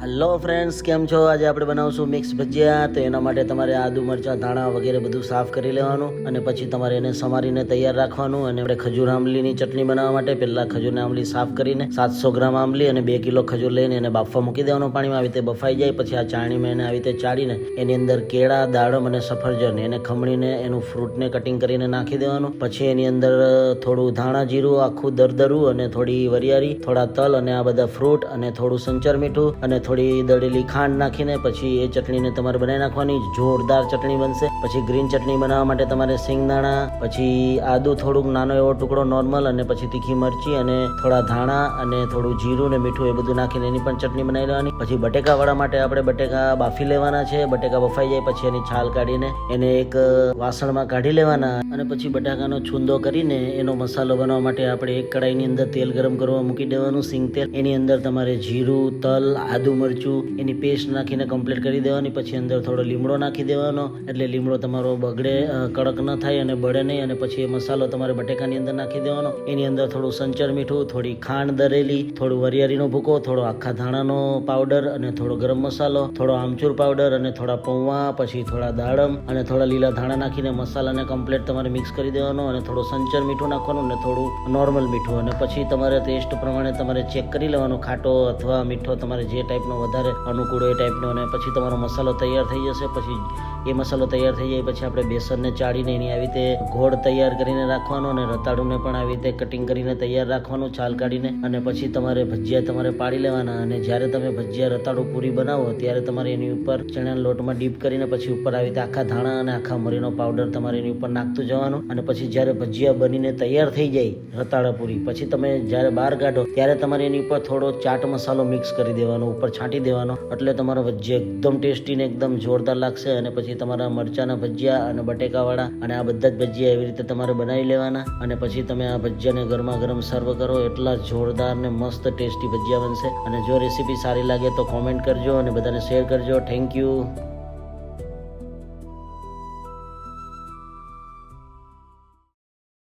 Hello friends, કેમ છો? આજે આપણે બનાવશું મિક્સ ભજીયા. તો એના માટે તમારે આદુ મરચાં ધાણા વગેરે બધું સાફ કરી લેવાનું અને પછી તમારે એને સમારીને તૈયાર રાખવાનું. અને આપણે ખજૂર આંબલીની ચટણી બનાવવા માટે પહેલાં ખજૂરને આંબલી સાફ કરીને 700 ગ્રામ આંબલી અને 2 કિલો ખજૂર લઈને એને બાફવા મૂકી દેવાનું પાણીમાં. આવી રીતે બફાઈ જાય પછી આ ચાણીમાં એને આવી રીતે ચાળીને એની અંદર કેળા, દાડમ અને સફરજન એને ખમણીને એનું ફ્રૂટને કટિંગ કરીને નાખી દેવાનું. પછી એની અંદર થોડું ધાણા જીરું આખું દરદરું અને થોડી વરિયાળી, થોડા તલ અને આ બધા ફ્રૂટ અને થોડું સંચર મીઠું અને થોડી દળેલી ખાંડ નાખીને પછી એ ચટણીને તમારે બનાવી નાખવાની. જોરદાર ચટણી બનશે. પછી ગ્રીન ચટણી બનાવવા માટે તમારે સિંગદાણા, પછી આદુ થોડુંક નાનો એવો ટુકડો નોર્મલ, અને પછી તીખી મરચી અને થોડા ધાણા અને થોડું જીરું ને મીઠું એ બધું નાખીને એની પણ ચટણી બનાવી લેવાની. પછી બટેકા વાળા માટે આપણે બટેકા બાફી લેવાના છે. બટેકા બફાઈ જાય પછી એની છાલ કાઢીને એને એક વાસણમાં કાઢી લેવાના અને પછી બટાકાનો છૂંદો કરીને એનો મસાલો બનાવવા માટે આપણે એક કડાઈની અંદર તેલ ગરમ કરવા મૂકી દેવાનું, સિંગ તેલ. એની અંદર તમારે જીરું, તલ, આદુ મરચું એની પેસ્ટ નાખીને કમ્પ્લીટ કરી દેવાની. પછી અંદર થોડો લીમડો નાખી દેવાનો એટલે લીમડો તમારો બગડે, કડક ન થાય અને બળે નહીં. અને પછી એ મસાલો તમારે બટેકાની અંદર નાખી દેવાનો. એની અંદર થોડું સંચર મીઠું, થોડી ખાંડ દરેલી, થોડું વરિયાળીનો ભૂકો, થોડો આખા ધાણાનો પાવડર અને થોડો ગરમ મસાલો, થોડો આમચૂર પાવડર અને થોડા પૌવા, પછી થોડા દાડમ અને થોડા લીલા ધાણા નાખીને મસાલાને કમ્પ્લીટ તમારે મિક્સ કરી દેવાનો. અને થોડું સંચર મીઠું નાખવાનું અને થોડું નોર્મલ મીઠું. અને પછી તમારે ટેસ્ટ પ્રમાણે તમારે ચેક કરી લેવાનો, ખાટો અથવા મીઠો તમારે જે ટાઈપનો વધારે અનુકૂળ એ ટાઈપનો. અને પછી તમારો મસાલો તૈયાર થઈ જશે. પછી એ મસાલો તૈયાર થઈ જાય પછી આપણે બેસનને ચાળીને એની આવી રીતે ગોળ તૈયાર કરીને રાખવાનો અને રતાળુને પણ આવી રીતે કટિંગ કરીને તૈયાર રાખવાનું, છાલ કાઢીને. અને પછી તમારે ભજીયા તમારે પાડી લેવાના. અને જ્યારે તમે ભજીયા રતાળુ પૂરી બનાવો ત્યારે તમારે એની ઉપર ચણાના લોટમાં ડીપ કરીને પછી ઉપર આવી રીતે આખા ધાણા અને આખા મરીનો પાવડર તમારે એની ઉપર નાખતું જવાનું. અને પછી જ્યારે ભજીયા બનીને તૈયાર થઈ જાય રતાળા પૂરી, પછી તમે જ્યારે બહાર કાઢો ત્યારે તમારે એની ઉપર થોડો ચાટ મસાલો મિક્સ કરી દેવાનો, ઉપર છાંટી દેવાનો. એટલે તમારા ભજીયા એકદમ ટેસ્ટી ને એકદમ જોરદાર લાગશે. અને પછી તમારા મરચાના ભજીયા અને બટેકાવાળા અને આ બધા જ ભજીયા એવી રીતે તમારે બનાવી લેવાના. અને પછી તમે આ ભજીયાને ગરમા ગરમ સર્વ કરો. એટલા જોરદાર ને મસ્ત ટેસ્ટી ભજીયા બનશે. અને જો રેસીપી સારી લાગે તો કોમેન્ટ કરજો અને બધાને શેર કરજો. Thank you.